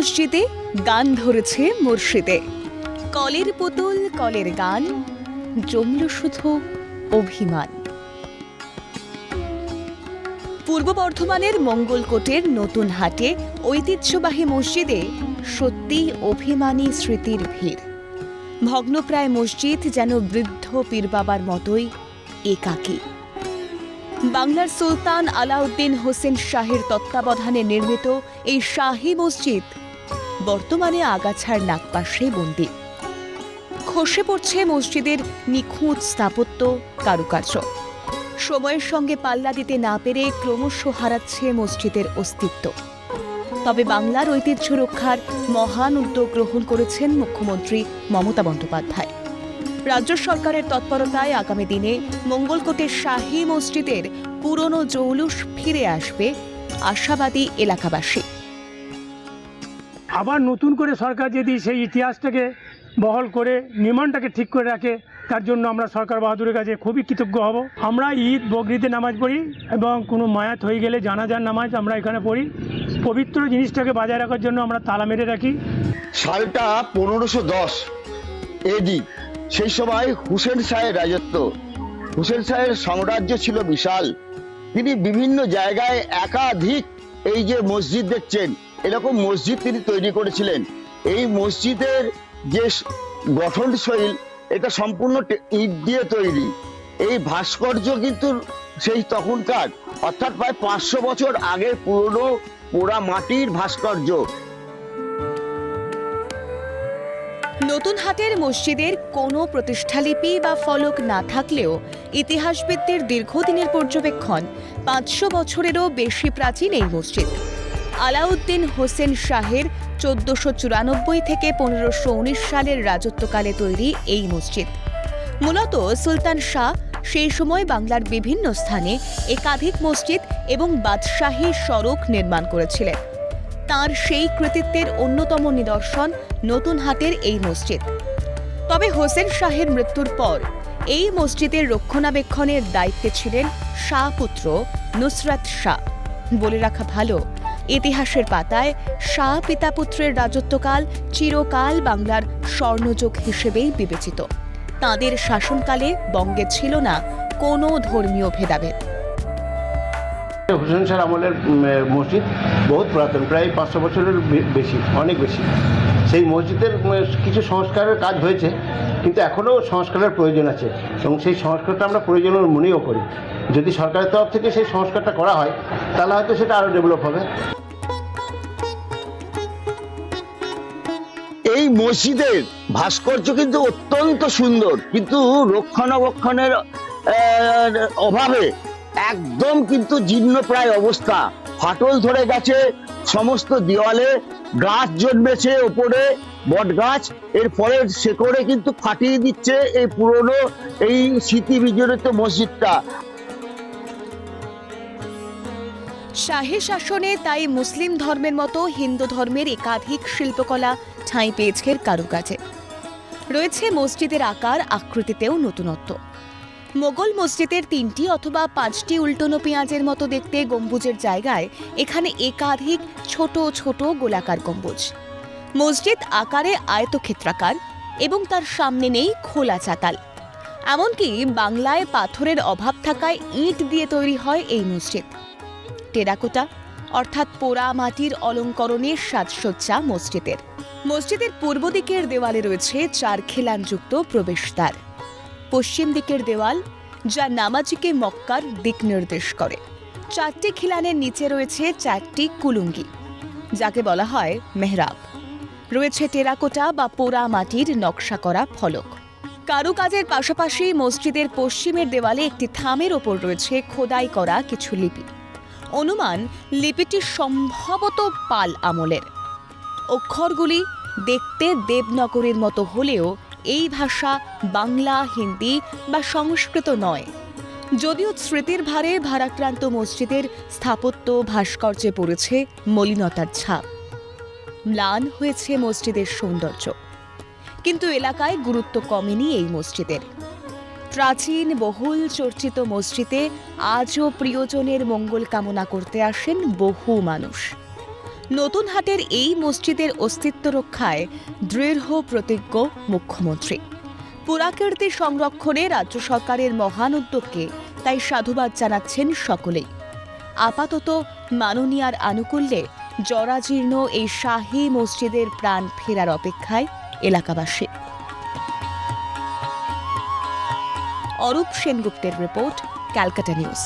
মসজিদে গান ধরেছে মুর্শিদে, কলের পুতুল কলের গান, জমল শুধু অভিমান। পূর্ব বর্ধমানের মঙ্গলকোটের নতুন হাটে ঐতিহ্যবাহী মসজিদে সত্যি অভিমানী স্মৃতির ভিড়। ভগ্নপ্রায় মসজিদ যেন বৃদ্ধ পীর বাবার মতোই একাকী। বাংলার সুলতান আলাউদ্দিন হোসেন শাহের তত্ত্বাবধানে নির্মিত এই শাহী মসজিদ বর্তমানে আগাছার নাগপাশে বন্দী। খসে পড়ছে মসজিদের নিখুঁত স্থাপত্য কারুকার্য। সময়ের সঙ্গে পাল্লা দিতে না পেরে ক্রমশ হারাচ্ছে মসজিদের অস্তিত্ব। তবে বাংলার ঐতিহ্য রক্ষার মহান উদ্যোগ গ্রহণ করেছেন মুখ্যমন্ত্রী মমতা বন্দ্যোপাধ্যায়। রাজ্য সরকারের তৎপরতায় আগামী দিনে মঙ্গলকোটের শাহী মসজিদের পুরনো জৌলুস ফিরে আসবে আশাবাদী এলাকাবাসী। আবার নতুন করে সরকার যদি সেই ইতিহাসটাকে বহল করে নির্মাণটাকে ঠিক করে রাখে, তার জন্য আমরা সরকার বাহাদুরের কাছে খুবই কৃতজ্ঞ হব। আমরা ঈদ বকরিতে নামাজ পড়ি এবং কোনো মায়াত হয়ে গেলে জানাজার নামাজ আমরা এখানে পড়ি। পবিত্র জিনিসটাকে বজায় রাখার জন্য আমরা তালা মেরে রাখি। সালটা 1510 এডি। সেই সময় হুসেন শাহের রাজত্ব। হুসেন শাহের সাম্রাজ্য ছিল বিশাল। তিনি বিভিন্ন জায়গায় একাধিক এই যে মসজিদ দেখছেন, এরকম মসজিদ তিনি তৈরি করেছিলেন। এই মসজিদের যে গঠনশৈল, এটা সম্পূর্ণ ইট দিয়ে তৈরি। এই ভাস্কর্য কিন্তু সেই তখনকার, অর্থাৎ প্রায় 500 বছর আগের পুরনো পোড়া মাটির ভাস্কর্য। নতুন হাটের মসজিদের কোনো প্রতিষ্ঠালিপি বা ফলক না থাকলেও ইতিহাসবিদদের দীর্ঘদিনের পর্যবেক্ষণ 500 বছরেরও বেশি প্রাচীন এই মসজিদ। আলাউদ্দিন হোসেন শাহের 1494 থেকে 1519 সালের রাজত্বকালে তৈরি এই মসজিদ। মূলত সুলতান শাহ সেই সময় বাংলার বিভিন্ন স্থানে একাধিক মসজিদ এবং বাদশাহী সড়ক নির্মাণ করেছিলেন। তার সেই কৃতিত্বের অন্যতম নিদর্শন নতুন হাটের এই মসজিদ। তবে হোসেন শাহের মৃত্যুর পর এই মসজিদের রক্ষণাবেক্ষণের দায়িত্বে ছিলেন শাহপুত্র নুসরাত শাহ। বলে রাখা ভালো, ইতিহাসের পাতায় শাহ পিতাপুত্রের রাজত্বকাল চিরকাল বাংলার স্বর্ণযুগ হিসেবেই বিবেচিত। তাঁদের শাসনকালে বঙ্গে ছিল না কোনো ধর্মীয় ভেদাভেদ। হোসেন শাহ আমলের মসজিদ বহুত পুরাতন, প্রায় 500 বছরের বেশি, অনেক বেশি। সেই মসজিদের কিছু সংস্কারের কাজ হয়েছে, কিন্তু এখনও সংস্কারের প্রয়োজন আছে এবং সেই সংস্কারটা আমরা প্রয়োজনীয় মনেও করি। যদি সরকারের তরফ থেকে সেই সংস্কারটা করা হয়, তাহলে হয়তো সেটা আরও ডেভেলপ হবে। এই মসজিদের ভাস্কর্য কিন্তু অত্যন্ত সুন্দর, কিন্তু রক্ষণাবেক্ষণের অভাবে একদম কিন্তু জীর্ণপ্রায় অবস্থা। ফাটল ধরে গেছে সমস্ত দেওয়ালে, গাছ জন্মেছে ওপরে, বট গাছ। এর ফলে শেকড়ে কিন্তু ফাটিয়ে দিচ্ছে এই পুরনো এই স্মৃতি বিজড়িত মসজিদটা। শাহী শাসনে তাই মুসলিম ধর্মের মতো হিন্দু ধর্মের একাধিক শিল্পকলা ঠাঁই পেয়েছে কারুকাজে। রয়েছে মসজিদের আকার আকৃতিতেও নতুনত্ব। মোগল মসজিদের 3টি অথবা 5টি উল্টোনো পেঁয়াজের মতো দেখতে গম্বুজের জায়গায় এখানে একাধিক ছোট ছোট গোলাকার গম্বুজ। মসজিদ আকারে আয়তক্ষেত্রাকার এবং তার সামনে নেই খোলা চাতাল। এমনকি বাংলায় পাথরের অভাব থাকায় ইট দিয়ে তৈরি হয় এই মসজিদ। টেরাকোটা অর্থাৎ পোড়া মাটির অলঙ্করণের সাজসজ্জা মসজিদের। মসজিদের পূর্ব দিকের দেওয়ালে রয়েছে 4 খিলানযুক্ত প্রবেশদ্বার। পশ্চিম দিকের দেওয়াল, যা নামাজিকে মক্কার দিক নির্দেশ করে। 4টি খিলানের নিচে রয়েছে 4টি কুলুঙ্গি, যাকে বলা হয় মেহরাব। রয়েছে টেরাকোটা বা পোড়া মাটির নকশা করা ফলক। কারুকাজের পাশাপাশি মসজিদের পশ্চিমের দেওয়ালে একটি থামের ওপর রয়েছে খোদাই করা কিছু লিপি। অনুমান লিপিটি সম্ভবত পাল আমলের। অক্ষরগুলি দেখতে দেবনাগরীর মতো হলেও এই ভাষা বাংলা, হিন্দি বা সংস্কৃত নয়। যদিও স্মৃতির ভারে ভারাক্রান্ত মসজিদের স্থাপত্য ভাস্কর্যে পড়েছে মলিনতার ছাপ। ম্লান হয়েছে মসজিদের সৌন্দর্য, কিন্তু এলাকায় গুরুত্ব কমেনি এই মসজিদের। প্রাচীন বহুল চর্চিত মসজিদে আজও প্রিয়জনের মঙ্গল কামনা করতে আসেন বহু মানুষ। নতুন হাটের এই মসজিদের অস্তিত্ব রক্ষায় দৃঢ় প্রতিজ্ঞ মুখ্যমন্ত্রী। পুরাকীর্তি সংরক্ষণে রাজ্য সরকারের মহান উদ্যোগকে তাই সাধুবাদ জানাচ্ছেন সকলেই। আপাতত মাননীয়ার আনুকূল্যে জরাজীর্ণ এই শাহী মসজিদের প্রাণ ফেরার অপেক্ষায় এলাকাবাসী। অরূপ সেনগুপ্তের রিপোর্ট, ক্যালকাটা নিউজ।